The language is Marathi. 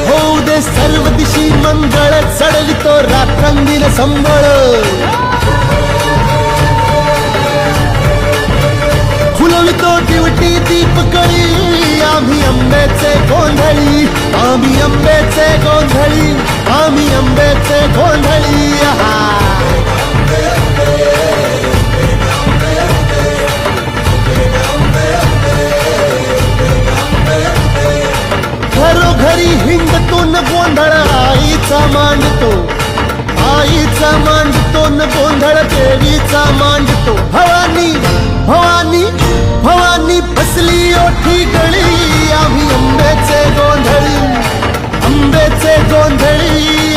होऊ दे सर्व दिशी मंगळ चढली तो रात्रंदील संबळ फुलवितो दिवटी दीपकळी आम्ही आंब्याचे गोंधळी आम्ही आंब्याचे गोंधळी आम्ही आंब्याचे गोंधळी घरोघरी हिंडतो न गोंधळ आईचा मांडतो आईचा मांडतो न गोंधळ देवीचा मांडतो भवानी भवानी भवानी फसली ओठी गळी आम्ही आंब्याचे गोंधळी आंब्याचे गोंधळी